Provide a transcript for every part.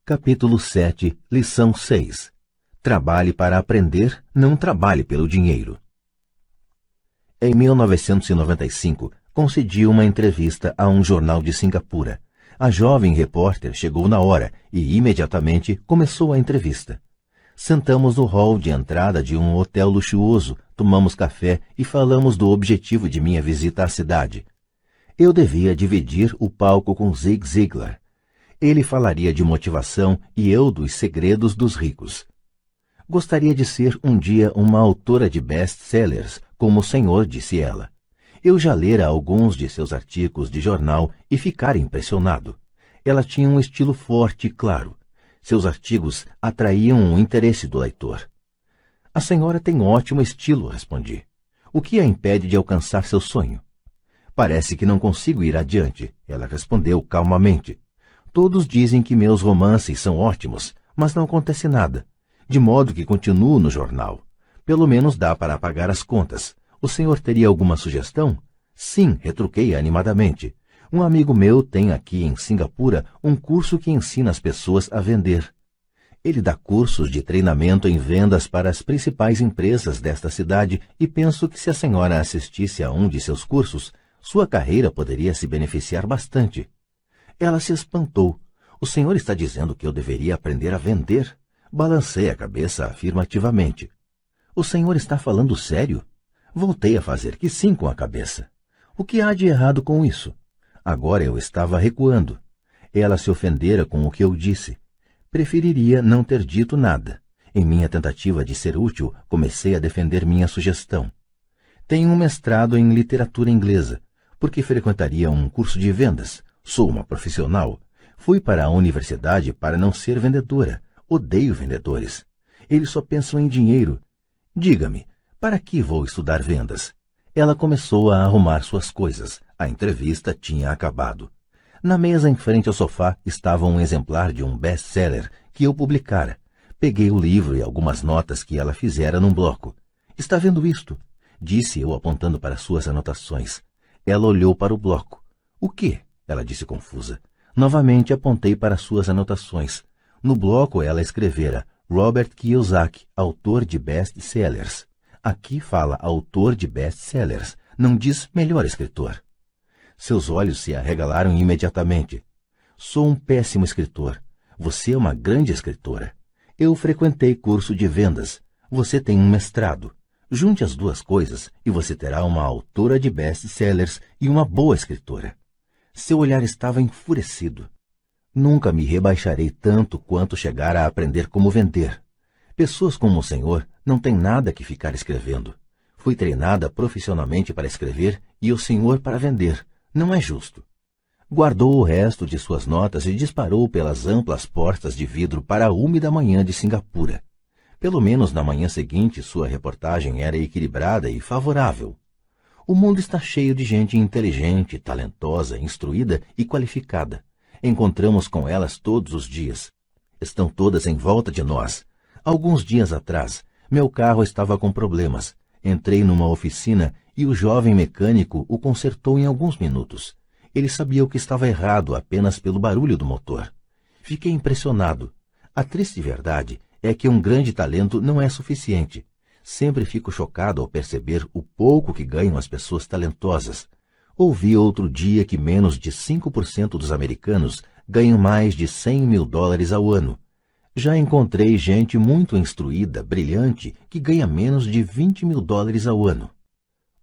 Capítulo 7, Lição 6. Trabalhe para aprender, não trabalhe pelo dinheiro. Em 1995, concedi uma entrevista a um jornal de Singapura. A jovem repórter chegou na hora e, imediatamente, começou a entrevista. Sentamos no hall de entrada de um hotel luxuoso, tomamos café e falamos do objetivo de minha visita à cidade. Eu devia dividir o palco com Zig Ziglar. Ele falaria de motivação e eu dos segredos dos ricos. Gostaria de ser um dia uma autora de best-sellers, como o senhor, disse ela. Eu já lera alguns de seus artigos de jornal e ficara impressionado. Ela tinha um estilo forte e claro. Seus artigos atraíam o interesse do leitor. A senhora tem ótimo estilo, respondi. O que a impede de alcançar seu sonho? Parece que não consigo ir adiante, ela respondeu calmamente. Todos dizem que meus romances são ótimos, mas não acontece nada. De modo que continuo no jornal. Pelo menos dá para pagar as contas. O senhor teria alguma sugestão? Sim, retruquei animadamente. Um amigo meu tem aqui em Singapura um curso que ensina as pessoas a vender. Ele dá cursos de treinamento em vendas para as principais empresas desta cidade e penso que se a senhora assistisse a um de seus cursos, sua carreira poderia se beneficiar bastante. Ela se espantou. O senhor está dizendo que eu deveria aprender a vender? Balancei a cabeça afirmativamente. O senhor está falando sério? Voltei a fazer que sim com a cabeça. O que há de errado com isso? Agora eu estava recuando. Ela se ofendera com o que eu disse. Preferiria não ter dito nada. Em minha tentativa de ser útil, comecei a defender minha sugestão. Tenho um mestrado em literatura inglesa. Por que frequentaria um curso de vendas? Sou uma profissional. Fui para a universidade para não ser vendedora. Odeio vendedores. Eles só pensam em dinheiro. Diga-me, para que vou estudar vendas? Ela começou a arrumar suas coisas. A entrevista tinha acabado. Na mesa em frente ao sofá estava um exemplar de um best-seller que eu publicara. Peguei o livro e algumas notas que ela fizera num bloco. Está vendo isto? Disse eu apontando para suas anotações. Ela olhou para o bloco. O quê? Ela disse confusa. Novamente apontei para suas anotações. No bloco ela escrevera Robert Kiyosaki, autor de best-sellers. Aqui fala autor de best-sellers, não diz melhor escritor. Seus olhos se arregalaram imediatamente. Sou um péssimo escritor. Você é uma grande escritora. Eu frequentei curso de vendas. Você tem um mestrado. Junte as duas coisas e você terá uma autora de best-sellers e uma boa escritora. Seu olhar estava enfurecido. Nunca me rebaixarei tanto quanto chegar a aprender como vender. Pessoas como o senhor não têm nada que ficar escrevendo. Fui treinada profissionalmente para escrever e o senhor para vender. Não é justo. Guardou o resto de suas notas e disparou pelas amplas portas de vidro para a úmida manhã de Singapura. Pelo menos na manhã seguinte sua reportagem era equilibrada e favorável. O mundo está cheio de gente inteligente, talentosa, instruída e qualificada. Encontramos com elas todos os dias. Estão todas em volta de nós. Alguns dias atrás, meu carro estava com problemas. Entrei numa oficina e o jovem mecânico o consertou em alguns minutos. Ele sabia o que estava errado apenas pelo barulho do motor. Fiquei impressionado. A triste verdade é que um grande talento não é suficiente. Sempre fico chocado ao perceber o pouco que ganham as pessoas talentosas. Ouvi outro dia que menos de 5% dos americanos ganham mais de $100 mil ao ano. Já encontrei gente muito instruída, brilhante, que ganha menos de $20 mil ao ano.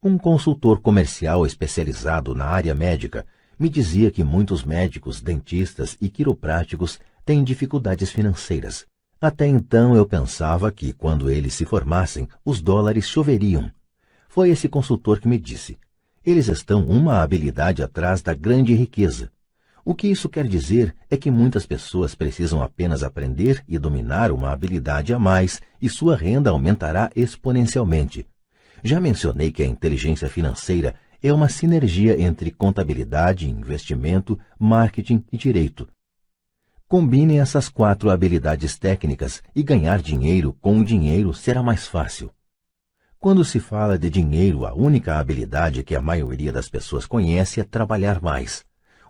Um consultor comercial especializado na área médica me dizia que muitos médicos, dentistas e quiropráticos têm dificuldades financeiras. Até então eu pensava que, quando eles se formassem, os dólares choveriam. Foi esse consultor que me disse: eles estão uma habilidade atrás da grande riqueza. O que isso quer dizer é que muitas pessoas precisam apenas aprender e dominar uma habilidade a mais e sua renda aumentará exponencialmente. Já mencionei que a inteligência financeira é uma sinergia entre contabilidade, investimento, marketing e direito. Combine essas 4 habilidades técnicas e ganhar dinheiro com o dinheiro será mais fácil. Quando se fala de dinheiro, a única habilidade que a maioria das pessoas conhece é trabalhar mais.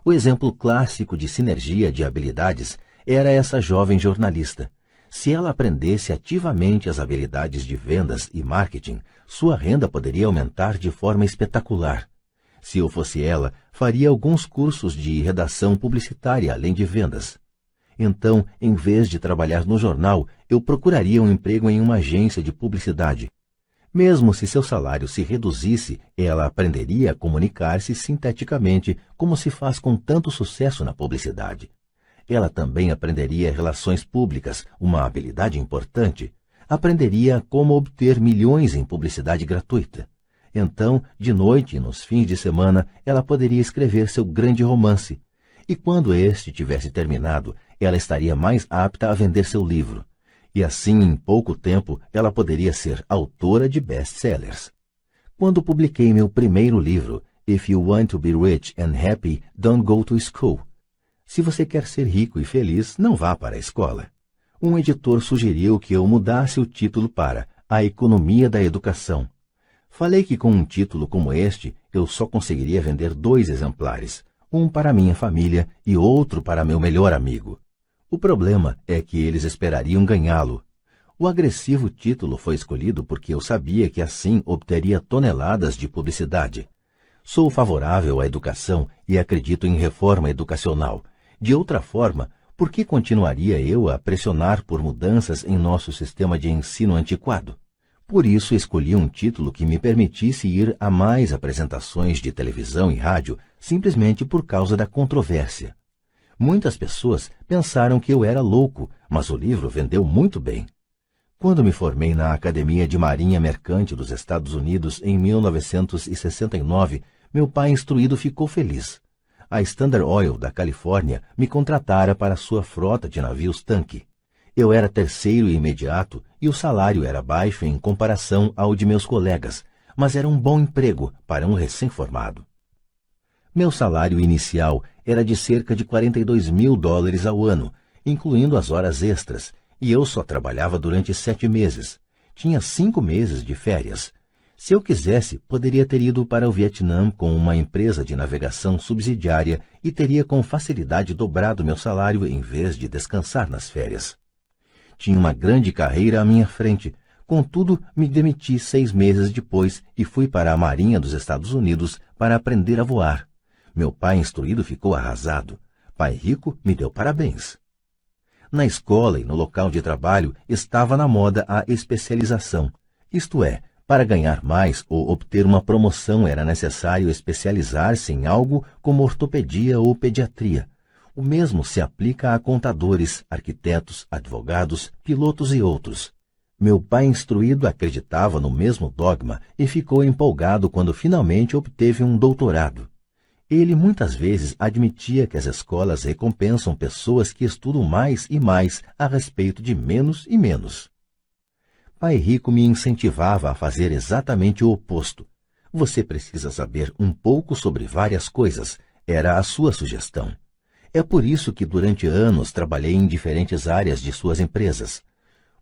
O exemplo clássico de sinergia de habilidades era essa jovem jornalista. Se ela aprendesse ativamente as habilidades de vendas e marketing, sua renda poderia aumentar de forma espetacular. Se eu fosse ela, faria alguns cursos de redação publicitária além de vendas. Então, em vez de trabalhar no jornal, eu procuraria um emprego em uma agência de publicidade. Mesmo se seu salário se reduzisse, ela aprenderia a comunicar-se sinteticamente, como se faz com tanto sucesso na publicidade. Ela também aprenderia relações públicas, uma habilidade importante. Aprenderia como obter milhões em publicidade gratuita. Então, de noite e nos fins de semana, ela poderia escrever seu grande romance. E quando este tivesse terminado, ela estaria mais apta a vender seu livro. E assim, em pouco tempo, ela poderia ser autora de best-sellers. Quando publiquei meu primeiro livro, If You Want to Be Rich and Happy, Don't Go to School. Se você quer ser rico e feliz, não vá para a escola. Um editor sugeriu que eu mudasse o título para A Economia da Educação. Falei que com um título como este, eu só conseguiria vender 2 exemplares, um para minha família e outro para meu melhor amigo. O problema é que eles esperariam ganhá-lo. O agressivo título foi escolhido porque eu sabia que assim obteria toneladas de publicidade. Sou favorável à educação e acredito em reforma educacional. De outra forma, por que continuaria eu a pressionar por mudanças em nosso sistema de ensino antiquado? Por isso escolhi um título que me permitisse ir a mais apresentações de televisão e rádio, simplesmente por causa da controvérsia. Muitas pessoas pensaram que eu era louco, mas o livro vendeu muito bem. Quando me formei na Academia de Marinha Mercante dos Estados Unidos em 1969, meu pai instruído ficou feliz. A Standard Oil da Califórnia me contratara para sua frota de navios-tanque. Eu era terceiro e imediato e o salário era baixo em comparação ao de meus colegas, mas era um bom emprego para um recém-formado. Meu salário inicial era de cerca de $42.000 ao ano, incluindo as horas extras, e eu só trabalhava durante 7 meses. Tinha 5 meses de férias. Se eu quisesse, poderia ter ido para o Vietnã com uma empresa de navegação subsidiária e teria com facilidade dobrado meu salário em vez de descansar nas férias. Tinha uma grande carreira à minha frente, contudo me demiti 6 meses depois e fui para a Marinha dos Estados Unidos para aprender a voar. Meu pai instruído ficou arrasado. Pai rico me deu parabéns. Na escola e no local de trabalho estava na moda a especialização, isto é, para ganhar mais ou obter uma promoção era necessário especializar-se em algo como ortopedia ou pediatria. O mesmo se aplica a contadores, arquitetos, advogados, pilotos e outros. Meu pai instruído acreditava no mesmo dogma e ficou empolgado quando finalmente obteve um doutorado. Ele muitas vezes admitia que as escolas recompensam pessoas que estudam mais e mais a respeito de menos e menos. Pai rico me incentivava a fazer exatamente o oposto. Você precisa saber um pouco sobre várias coisas, era a sua sugestão. É por isso que durante anos trabalhei em diferentes áreas de suas empresas.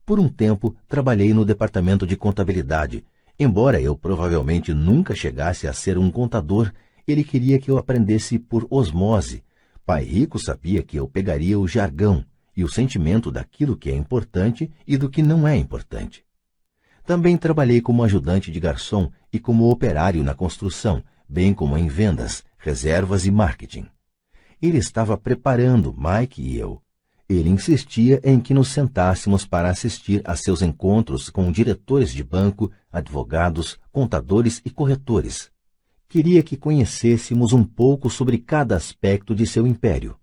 Por um tempo, trabalhei no departamento de contabilidade. Embora eu provavelmente nunca chegasse a ser um contador, ele queria que eu aprendesse por osmose. Pai rico sabia que eu pegaria o jargão e o sentimento daquilo que é importante e do que não é importante. Também trabalhei como ajudante de garçom e como operário na construção, bem como em vendas, reservas e marketing. Ele estava preparando Mike e eu. Ele insistia em que nos sentássemos para assistir a seus encontros com diretores de banco, advogados, contadores e corretores. Queria que conhecêssemos um pouco sobre cada aspecto de seu império.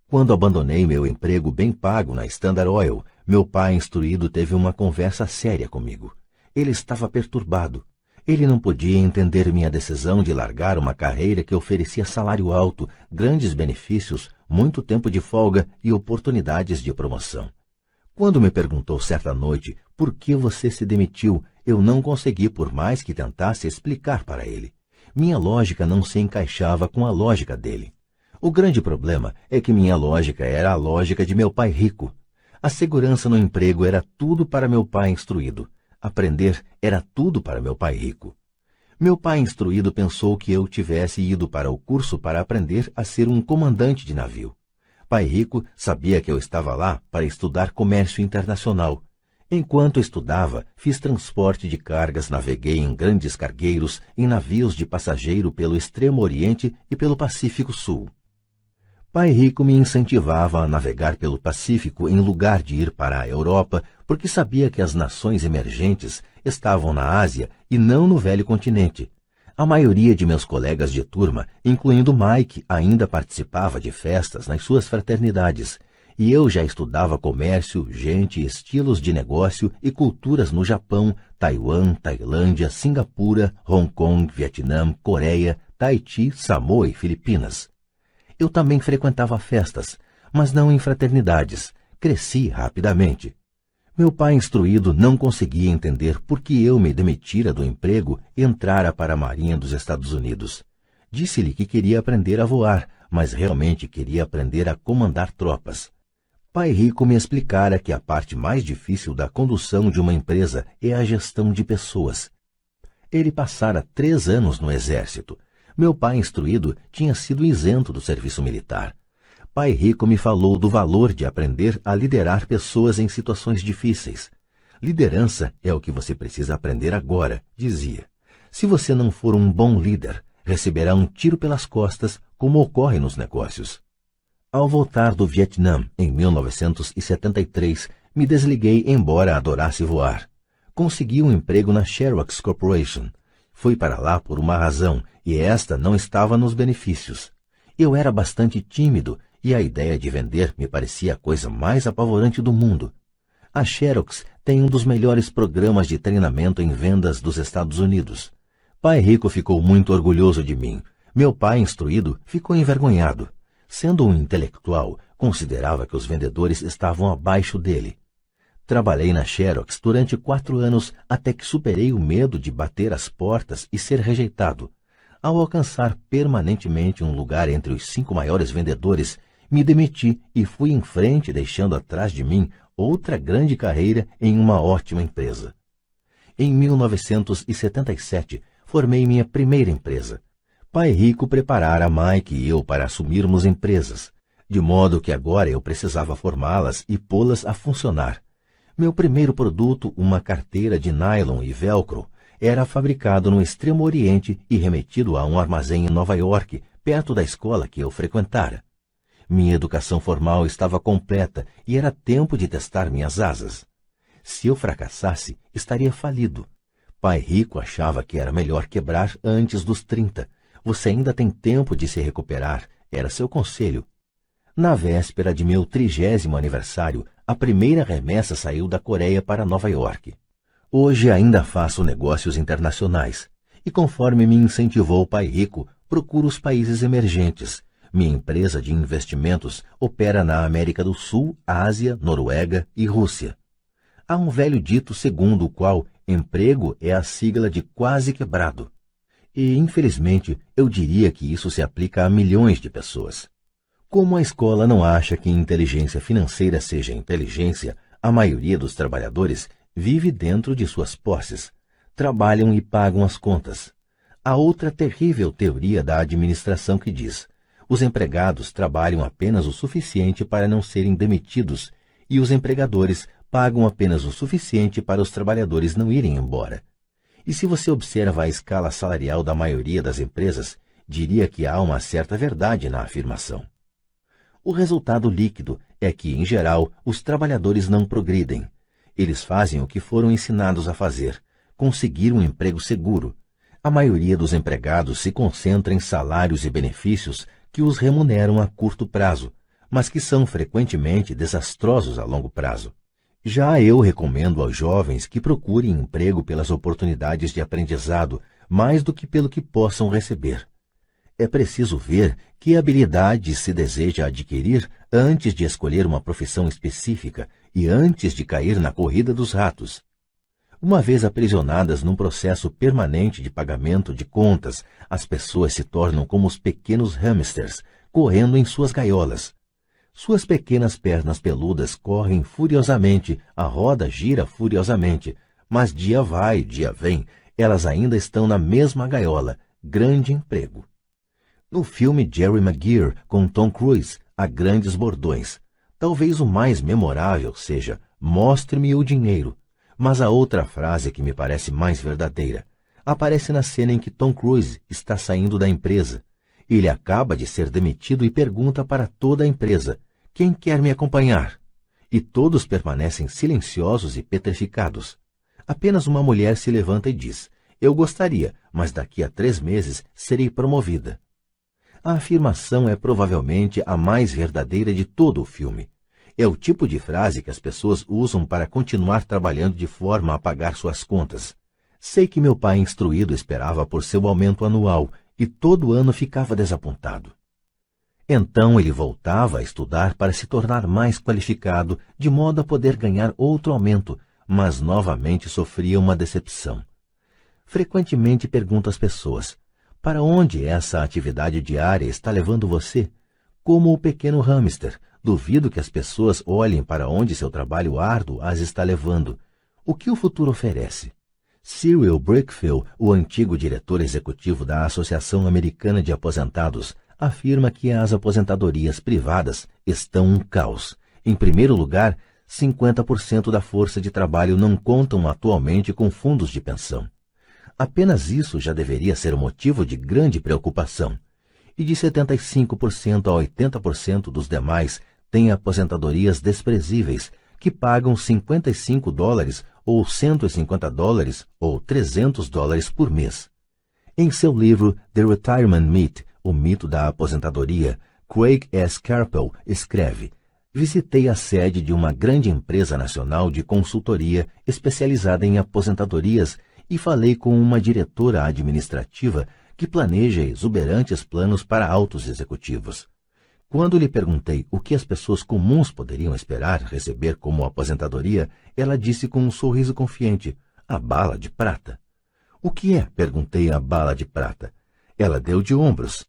Quando abandonei meu emprego bem pago na Standard Oil, meu pai instruído teve uma conversa séria comigo. Ele estava perturbado. Ele não podia entender minha decisão de largar uma carreira que oferecia salário alto, grandes benefícios, muito tempo de folga e oportunidades de promoção. Quando me perguntou certa noite por que você se demitiu, eu não consegui por mais que tentasse explicar para ele. Minha lógica não se encaixava com a lógica dele. O grande problema é que minha lógica era a lógica de meu pai rico. A segurança no emprego era tudo para meu pai instruído. Aprender era tudo para meu pai rico. Meu pai instruído pensou que eu tivesse ido para o curso para aprender a ser um comandante de navio. Pai Rico sabia que eu estava lá para estudar comércio internacional. Enquanto estudava, fiz transporte de cargas, naveguei em grandes cargueiros, em navios de passageiro pelo Extremo Oriente e pelo Pacífico Sul. Pai Rico me incentivava a navegar pelo Pacífico em lugar de ir para a Europa, porque sabia que as nações emergentes estavam na Ásia e não no velho continente. A maioria de meus colegas de turma, incluindo Mike, ainda participava de festas nas suas fraternidades, e eu já estudava comércio, gente, estilos de negócio e culturas no Japão, Taiwan, Tailândia, Singapura, Hong Kong, Vietnã, Coreia, Tahiti, Samoa e Filipinas. Eu também frequentava festas, mas não em fraternidades. Cresci rapidamente. Meu pai instruído não conseguia entender por que eu me demitira do emprego e entrara para a Marinha dos Estados Unidos. Disse-lhe que queria aprender a voar, mas realmente queria aprender a comandar tropas. Pai Rico me explicara que a parte mais difícil da condução de uma empresa é a gestão de pessoas. Ele passara 3 anos no exército. Meu pai instruído tinha sido isento do serviço militar. Pai Rico me falou do valor de aprender a liderar pessoas em situações difíceis. Liderança é o que você precisa aprender agora, dizia. Se você não for um bom líder, receberá um tiro pelas costas, como ocorre nos negócios. Ao voltar do Vietnã, em 1973, me desliguei embora adorasse voar. Consegui um emprego na Xerox Corporation. Fui para lá por uma razão, e esta não estava nos benefícios. Eu era bastante tímido, e a ideia de vender me parecia a coisa mais apavorante do mundo. A Xerox tem um dos melhores programas de treinamento em vendas dos Estados Unidos. Pai Rico ficou muito orgulhoso de mim. Meu pai, instruído, ficou envergonhado. Sendo um intelectual, considerava que os vendedores estavam abaixo dele. Trabalhei na Xerox durante 4 anos até que superei o medo de bater as portas e ser rejeitado. Ao alcançar permanentemente um lugar entre os 5 maiores vendedores, me demiti e fui em frente, deixando atrás de mim outra grande carreira em uma ótima empresa. Em 1977, formei minha primeira empresa. Pai Rico preparara Mike e eu para assumirmos empresas, de modo que agora eu precisava formá-las e pô-las a funcionar. Meu primeiro produto, uma carteira de nylon e velcro, era fabricado no Extremo Oriente e remetido a um armazém em Nova York, perto da escola que eu frequentara. Minha educação formal estava completa e era tempo de testar minhas asas. Se eu fracassasse, estaria falido. Pai Rico achava que era melhor quebrar antes dos 30. Você ainda tem tempo de se recuperar, era seu conselho. Na véspera de meu 30º aniversário, a primeira remessa saiu da Coreia para Nova York. Hoje ainda faço negócios internacionais, e conforme me incentivou Pai Rico, procuro os países emergentes. Minha empresa de investimentos opera na América do Sul, Ásia, Noruega e Rússia. Há um velho dito segundo o qual emprego é a sigla de quase quebrado. E, infelizmente, eu diria que isso se aplica a milhões de pessoas. Como a escola não acha que inteligência financeira seja inteligência, a maioria dos trabalhadores vive dentro de suas posses, trabalham e pagam as contas. Há outra terrível teoria da administração que diz: os empregados trabalham apenas o suficiente para não serem demitidos e os empregadores pagam apenas o suficiente para os trabalhadores não irem embora. E se você observa a escala salarial da maioria das empresas, diria que há uma certa verdade na afirmação. O resultado líquido é que, em geral, os trabalhadores não progridem. Eles fazem o que foram ensinados a fazer, conseguir um emprego seguro. A maioria dos empregados se concentra em salários e benefícios que os remuneram a curto prazo, mas que são frequentemente desastrosos a longo prazo. Já eu recomendo aos jovens que procurem emprego pelas oportunidades de aprendizado, mais do que pelo que possam receber. É preciso ver que habilidades se deseja adquirir antes de escolher uma profissão específica e antes de cair na corrida dos ratos. Uma vez aprisionadas num processo permanente de pagamento de contas, as pessoas se tornam como os pequenos hamsters, correndo em suas gaiolas. Suas pequenas pernas peludas correm furiosamente, a roda gira furiosamente, mas dia vai, dia vem, elas ainda estão na mesma gaiola, grande emprego. No filme Jerry Maguire, com Tom Cruise, há grandes bordões. Talvez o mais memorável seja "Mostre-me o dinheiro", mas a outra frase que me parece mais verdadeira aparece na cena em que Tom Cruise está saindo da empresa. Ele acaba de ser demitido e pergunta para toda a empresa: "Quem quer me acompanhar?" E todos permanecem silenciosos e petrificados. Apenas uma mulher se levanta e diz: "Eu gostaria, mas daqui a 3 meses serei promovida." A afirmação é provavelmente a mais verdadeira de todo o filme. É o tipo de frase que as pessoas usam para continuar trabalhando de forma a pagar suas contas. Sei que meu pai instruído esperava por seu aumento anual e todo ano ficava desapontado. Então ele voltava a estudar para se tornar mais qualificado, de modo a poder ganhar outro aumento, mas novamente sofria uma decepção. Frequentemente pergunto às pessoas: "Para onde essa atividade diária está levando você?" Como o pequeno hamster, duvido que as pessoas olhem para onde seu trabalho árduo as está levando. O que o futuro oferece? Cyril Brickfield, o antigo diretor executivo da Associação Americana de Aposentados, afirma que as aposentadorias privadas estão um caos. Em primeiro lugar, 50% da força de trabalho não contam atualmente com fundos de pensão. Apenas isso já deveria ser motivo de grande preocupação. E de 75% a 80% dos demais têm aposentadorias desprezíveis, que pagam $55 ou $150 ou $300 por mês. Em seu livro The Retirement Myth, o mito da aposentadoria, Craig S. Carpel escreve: "Visitei a sede de uma grande empresa nacional de consultoria especializada em aposentadorias e falei com uma diretora administrativa que planeja exuberantes planos para altos executivos. Quando lhe perguntei o que as pessoas comuns poderiam esperar receber como aposentadoria, ela disse com um sorriso confiante: 'A bala de prata.'" "O que é?" perguntei. "A bala de prata." Ela deu de ombros.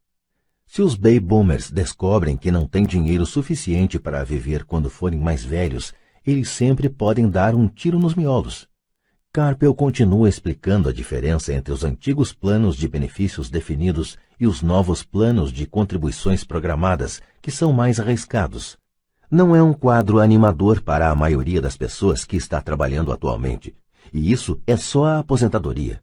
Se os baby boomers descobrem que não têm dinheiro suficiente para viver quando forem mais velhos, eles sempre podem dar um tiro nos miolos. Carpel continua explicando a diferença entre os antigos planos de benefícios definidos e os novos planos de contribuições programadas, que são mais arriscados. Não é um quadro animador para a maioria das pessoas que está trabalhando atualmente, e isso é só a aposentadoria.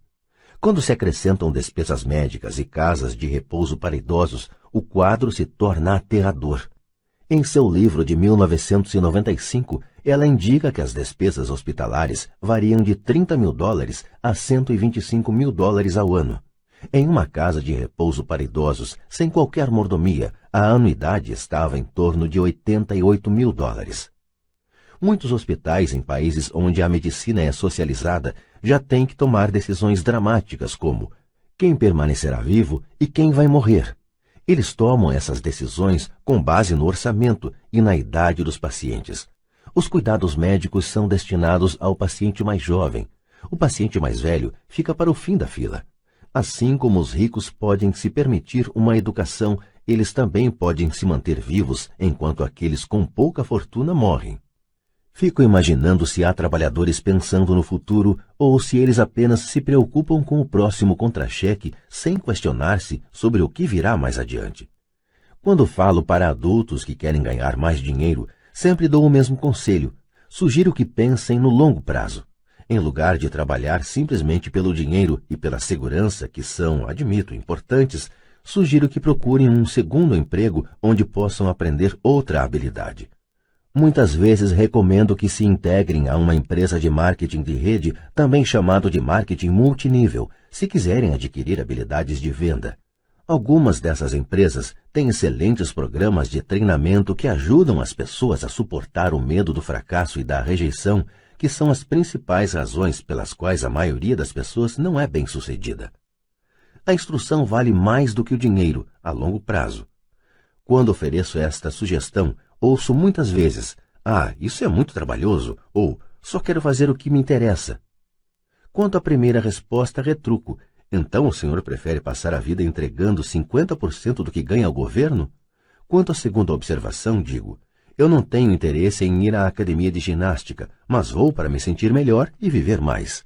Quando se acrescentam despesas médicas e casas de repouso para idosos, o quadro se torna aterrador. Em seu livro de 1995, ela indica que as despesas hospitalares variam de $30 mil a $125 mil ao ano. Em uma casa de repouso para idosos, sem qualquer mordomia, a anuidade estava em torno de $88 mil. Muitos hospitais em países onde a medicina é socializada já têm que tomar decisões dramáticas como quem permanecerá vivo e quem vai morrer. Eles tomam essas decisões com base no orçamento e na idade dos pacientes. Os cuidados médicos são destinados ao paciente mais jovem. O paciente mais velho fica para o fim da fila. Assim como os ricos podem se permitir uma educação, eles também podem se manter vivos enquanto aqueles com pouca fortuna morrem. Fico imaginando se há trabalhadores pensando no futuro ou se eles apenas se preocupam com o próximo contra-cheque sem questionar-se sobre o que virá mais adiante. Quando falo para adultos que querem ganhar mais dinheiro, sempre dou o mesmo conselho. Sugiro que pensem no longo prazo. Em lugar de trabalhar simplesmente pelo dinheiro e pela segurança, que são, admito, importantes, sugiro que procurem um segundo emprego onde possam aprender outra habilidade. Muitas vezes recomendo que se integrem a uma empresa de marketing de rede, também chamado de marketing multinível, se quiserem adquirir habilidades de venda. Algumas dessas empresas têm excelentes programas de treinamento que ajudam as pessoas a suportar o medo do fracasso e da rejeição, que são as principais razões pelas quais a maioria das pessoas não é bem-sucedida. A instrução vale mais do que o dinheiro, a longo prazo. Quando ofereço esta sugestão, ouço muitas vezes: "Isso é muito trabalhoso", ou "Só quero fazer o que me interessa". Quanto à primeira resposta, retruco: "Então o senhor prefere passar a vida entregando 50% do que ganha ao governo?" Quanto à segunda observação, digo: "Eu não tenho interesse em ir à academia de ginástica, mas vou para me sentir melhor e viver mais."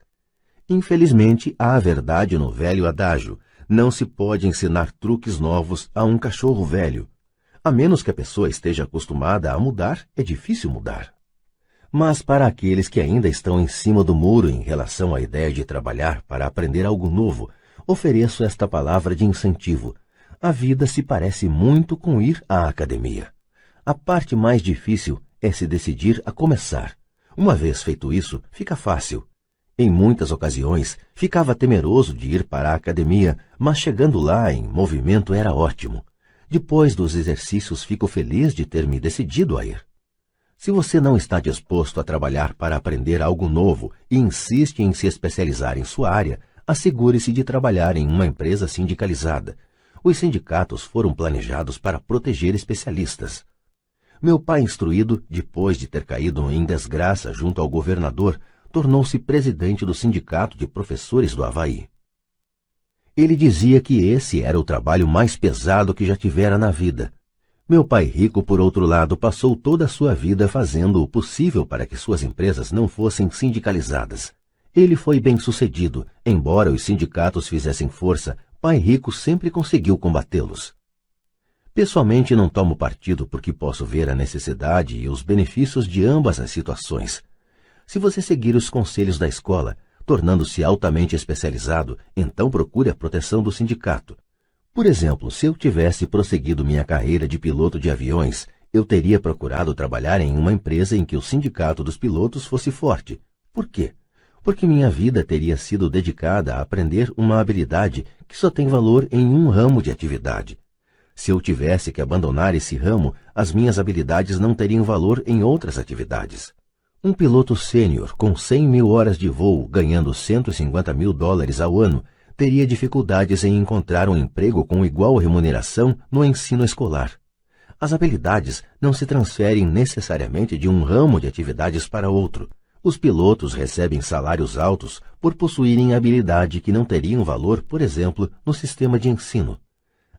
Infelizmente, há a verdade no velho adágio: não se pode ensinar truques novos a um cachorro velho. A menos que a pessoa esteja acostumada a mudar, é difícil mudar. Mas para aqueles que ainda estão em cima do muro em relação à ideia de trabalhar para aprender algo novo, ofereço esta palavra de incentivo. A vida se parece muito com ir à academia. A parte mais difícil é se decidir a começar. Uma vez feito isso, fica fácil. Em muitas ocasiões, ficava temeroso de ir para a academia, mas chegando lá em movimento era ótimo. Depois dos exercícios, fico feliz de ter me decidido a ir. Se você não está disposto a trabalhar para aprender algo novo e insiste em se especializar em sua área, assegure-se de trabalhar em uma empresa sindicalizada. Os sindicatos foram planejados para proteger especialistas. Meu pai instruído, depois de ter caído em desgraça junto ao governador, tornou-se presidente do Sindicato de Professores do Havaí. Ele dizia que esse era o trabalho mais pesado que já tivera na vida. Meu pai rico, por outro lado, passou toda a sua vida fazendo o possível para que suas empresas não fossem sindicalizadas. Ele foi bem-sucedido, embora os sindicatos fizessem força, pai rico sempre conseguiu combatê-los. Pessoalmente não tomo partido porque posso ver a necessidade e os benefícios de ambas as situações. Se você seguir os conselhos da escola, tornando-se altamente especializado, então procure a proteção do sindicato. Por exemplo, se eu tivesse prosseguido minha carreira de piloto de aviões, eu teria procurado trabalhar em uma empresa em que o sindicato dos pilotos fosse forte. Por quê? Porque minha vida teria sido dedicada a aprender uma habilidade que só tem valor em um ramo de atividade. Se eu tivesse que abandonar esse ramo, as minhas habilidades não teriam valor em outras atividades. Um piloto sênior com 100.000 horas de voo, ganhando $150.000 ao ano, teria dificuldades em encontrar um emprego com igual remuneração no ensino escolar. As habilidades não se transferem necessariamente de um ramo de atividades para outro. Os pilotos recebem salários altos por possuírem habilidade que não teriam valor, por exemplo, no sistema de ensino.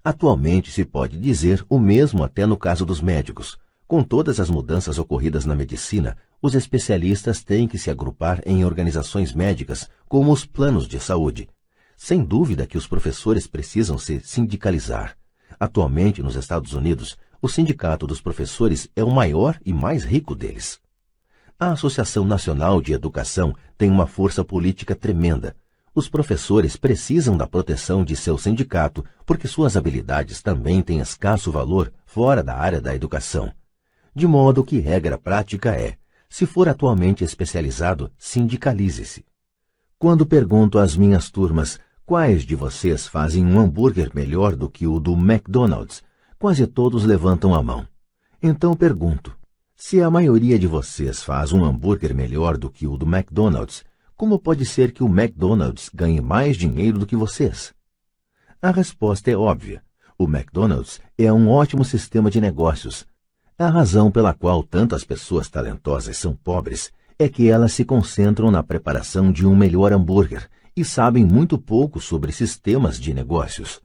Atualmente se pode dizer o mesmo até no caso dos médicos. Com todas as mudanças ocorridas na medicina, os especialistas têm que se agrupar em organizações médicas, como os planos de saúde. Sem dúvida que os professores precisam se sindicalizar. Atualmente, nos Estados Unidos, o Sindicato dos Professores é o maior e mais rico deles. A Associação Nacional de Educação tem uma força política tremenda. Os professores precisam da proteção de seu sindicato porque suas habilidades também têm escasso valor fora da área da educação. De modo que regra prática é, se for atualmente especializado, sindicalize-se. Quando pergunto às minhas turmas quais de vocês fazem um hambúrguer melhor do que o do McDonald's, quase todos levantam a mão. Então pergunto, se a maioria de vocês faz um hambúrguer melhor do que o do McDonald's, como pode ser que o McDonald's ganhe mais dinheiro do que vocês? A resposta é óbvia. O McDonald's é um ótimo sistema de negócios. A razão pela qual tantas pessoas talentosas são pobres é que elas se concentram na preparação de um melhor hambúrguer e sabem muito pouco sobre sistemas de negócios.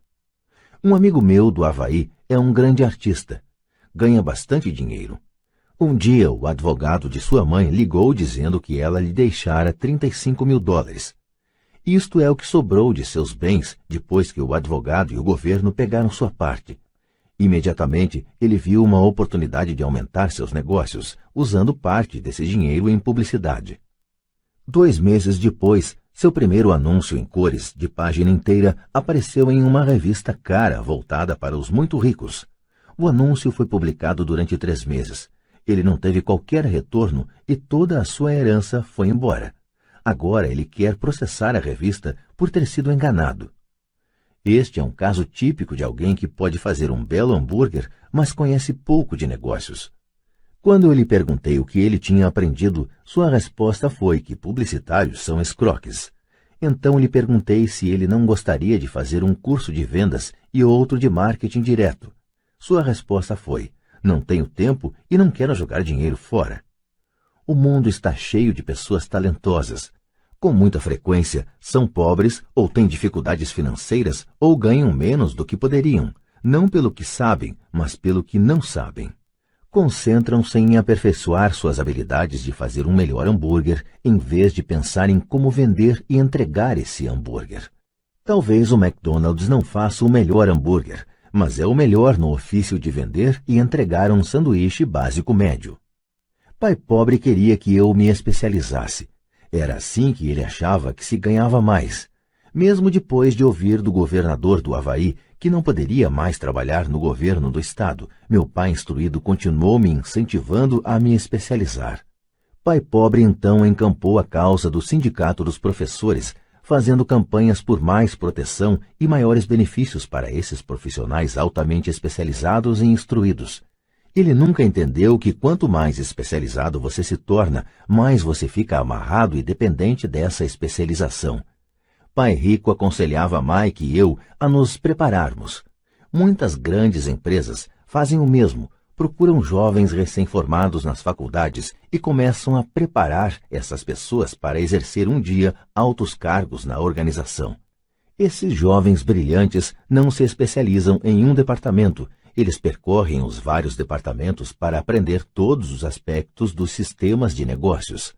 Um amigo meu do Havaí é um grande artista. Ganha bastante dinheiro. Um dia, o advogado de sua mãe ligou dizendo que ela lhe deixara $35.000. Isto é o que sobrou de seus bens depois que o advogado e o governo pegaram sua parte. Imediatamente, ele viu uma oportunidade de aumentar seus negócios, usando parte desse dinheiro em publicidade. 2 meses depois, seu primeiro anúncio em cores, de página inteira, apareceu em uma revista cara voltada para os muito ricos. O anúncio foi publicado durante 3 meses. Ele não teve qualquer retorno e toda a sua herança foi embora. Agora ele quer processar a revista por ter sido enganado. Este é um caso típico de alguém que pode fazer um belo hambúrguer, mas conhece pouco de negócios. Quando eu lhe perguntei o que ele tinha aprendido, sua resposta foi que publicitários são escroques. Então lhe perguntei se ele não gostaria de fazer um curso de vendas e outro de marketing direto. Sua resposta foi: não tenho tempo e não quero jogar dinheiro fora. O mundo está cheio de pessoas talentosas. Com muita frequência, são pobres ou têm dificuldades financeiras ou ganham menos do que poderiam, não pelo que sabem, mas pelo que não sabem. Concentram-se em aperfeiçoar suas habilidades de fazer um melhor hambúrguer, em vez de pensar em como vender e entregar esse hambúrguer. Talvez o McDonald's não faça o melhor hambúrguer, mas é o melhor no ofício de vender e entregar um sanduíche básico médio. Pai pobre queria que eu me especializasse. Era assim que ele achava que se ganhava mais, mesmo depois de ouvir do governador do Havaí que não poderia mais trabalhar no governo do estado. Meu pai instruído continuou me incentivando a me especializar. Pai pobre então encampou a causa do Sindicato dos Professores, fazendo campanhas por mais proteção e maiores benefícios para esses profissionais altamente especializados e instruídos. Ele nunca entendeu que quanto mais especializado você se torna, mais você fica amarrado e dependente dessa especialização. Pai Rico aconselhava Mike e eu a nos prepararmos. Muitas grandes empresas fazem o mesmo, procuram jovens recém-formados nas faculdades e começam a preparar essas pessoas para exercer um dia altos cargos na organização. Esses jovens brilhantes não se especializam em um departamento, eles percorrem os vários departamentos para aprender todos os aspectos dos sistemas de negócios.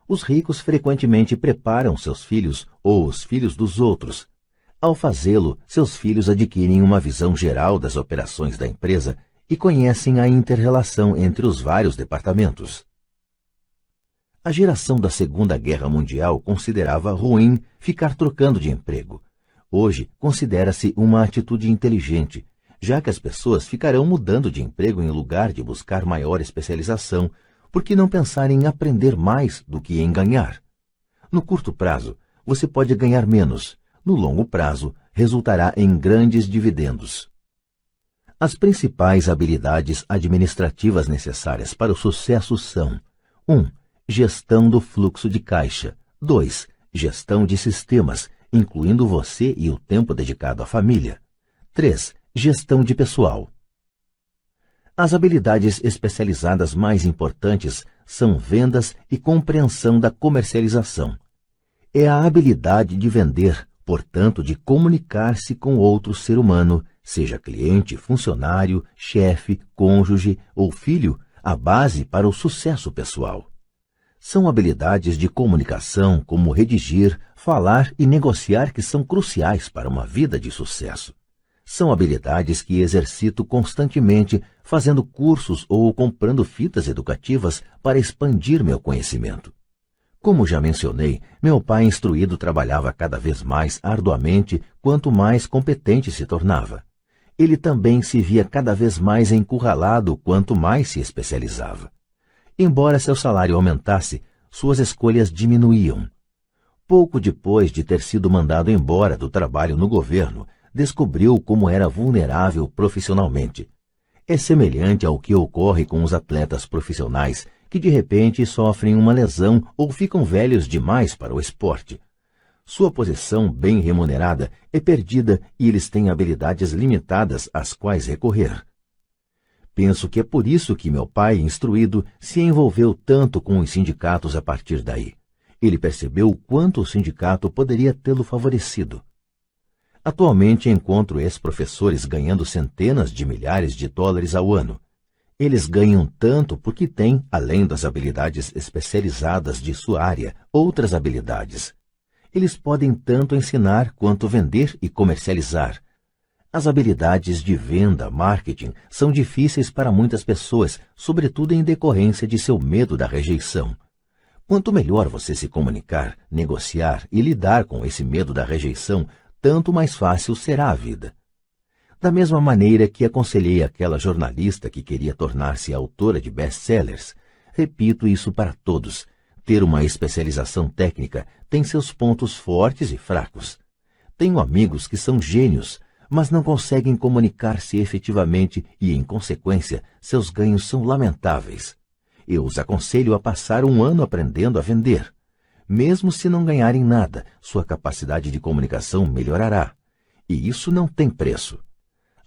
Os ricos frequentemente preparam seus filhos ou os filhos dos outros. Ao fazê-lo, seus filhos adquirem uma visão geral das operações da empresa e conhecem a inter-relação entre os vários departamentos. A geração da Segunda Guerra Mundial considerava ruim ficar trocando de emprego. Hoje, considera-se uma atitude inteligente, já que as pessoas ficarão mudando de emprego em lugar de buscar maior especialização, por que não pensar em aprender mais do que em ganhar? No curto prazo, você pode ganhar menos. No longo prazo, resultará em grandes dividendos. As principais habilidades administrativas necessárias para o sucesso são: 1. Gestão do fluxo de caixa. 2. Gestão de sistemas, incluindo você e o tempo dedicado à família. 3. Gestão de pessoal. As habilidades especializadas mais importantes são vendas e compreensão da comercialização. É a habilidade de vender, portanto, de comunicar-se com outro ser humano, seja cliente, funcionário, chefe, cônjuge ou filho, a base para o sucesso pessoal. São habilidades de comunicação como redigir, falar e negociar que são cruciais para uma vida de sucesso. São habilidades que exercito constantemente, fazendo cursos ou comprando fitas educativas para expandir meu conhecimento. Como já mencionei, meu pai instruído trabalhava cada vez mais arduamente quanto mais competente se tornava. Ele também se via cada vez mais encurralado quanto mais se especializava. Embora seu salário aumentasse, suas escolhas diminuíam. Pouco depois de ter sido mandado embora do trabalho no governo, descobriu como era vulnerável profissionalmente. É semelhante ao que ocorre com os atletas profissionais, que de repente sofrem uma lesão ou ficam velhos demais para o esporte. Sua posição bem remunerada é perdida e eles têm habilidades limitadas às quais recorrer. Penso que é por isso que meu pai, instruído, se envolveu tanto com os sindicatos a partir daí. Ele percebeu o quanto o sindicato poderia tê-lo favorecido. Atualmente encontro ex-professores ganhando centenas de milhares de dólares ao ano. Eles ganham tanto porque têm, além das habilidades especializadas de sua área, outras habilidades. Eles podem tanto ensinar quanto vender e comercializar. As habilidades de venda, marketing, são difíceis para muitas pessoas, sobretudo em decorrência de seu medo da rejeição. Quanto melhor você se comunicar, negociar e lidar com esse medo da rejeição, tanto mais fácil será a vida. Da mesma maneira que aconselhei aquela jornalista que queria tornar-se autora de best-sellers, repito isso para todos. Ter uma especialização técnica tem seus pontos fortes e fracos. Tenho amigos que são gênios, mas não conseguem comunicar-se efetivamente e, em consequência, seus ganhos são lamentáveis. Eu os aconselho a passar um ano aprendendo a vender. Mesmo se não ganharem nada, sua capacidade de comunicação melhorará. E isso não tem preço.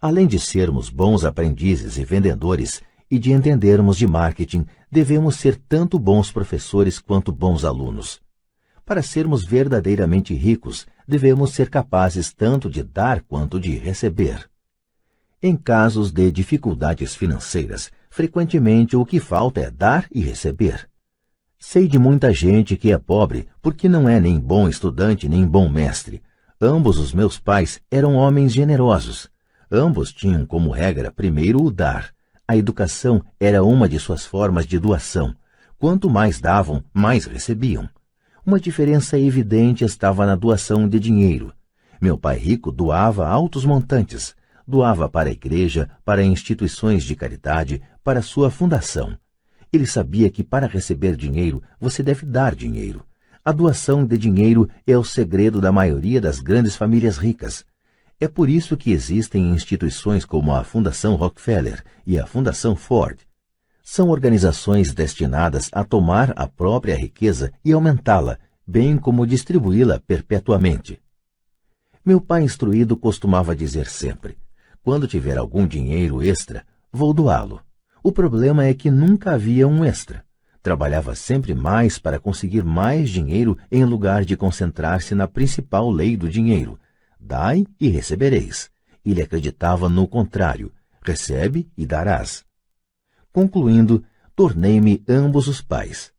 Além de sermos bons aprendizes e vendedores e de entendermos de marketing, devemos ser tanto bons professores quanto bons alunos. Para sermos verdadeiramente ricos, devemos ser capazes tanto de dar quanto de receber. Em casos de dificuldades financeiras, frequentemente o que falta é dar e receber. Sei de muita gente que é pobre porque não é nem bom estudante nem bom mestre. Ambos os meus pais eram homens generosos. Ambos tinham como regra primeiro o dar. A educação era uma de suas formas de doação. Quanto mais davam, mais recebiam. Uma diferença evidente estava na doação de dinheiro. Meu pai rico doava altos montantes. Doava para a igreja, para instituições de caridade, para sua fundação. Ele sabia que para receber dinheiro, você deve dar dinheiro. A doação de dinheiro é o segredo da maioria das grandes famílias ricas. É por isso que existem instituições como a Fundação Rockefeller e a Fundação Ford. São organizações destinadas a tomar a própria riqueza e aumentá-la, bem como distribuí-la perpetuamente. Meu pai instruído costumava dizer sempre: quando tiver algum dinheiro extra, vou doá-lo. O problema é que nunca havia um extra. Trabalhava sempre mais para conseguir mais dinheiro em lugar de concentrar-se na principal lei do dinheiro: dai e recebereis. Ele acreditava no contrário: recebe e darás. Concluindo, tornei-me ambos os pais.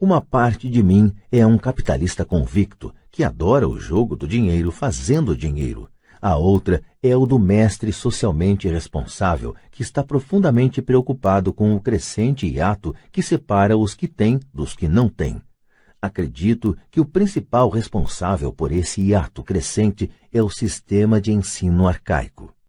Uma parte de mim é um capitalista convicto que adora o jogo do dinheiro fazendo dinheiro. A outra é o do mestre socialmente responsável que está profundamente preocupado com o crescente hiato que separa os que têm dos que não têm. Acredito que o principal responsável por esse hiato crescente é o sistema de ensino arcaico.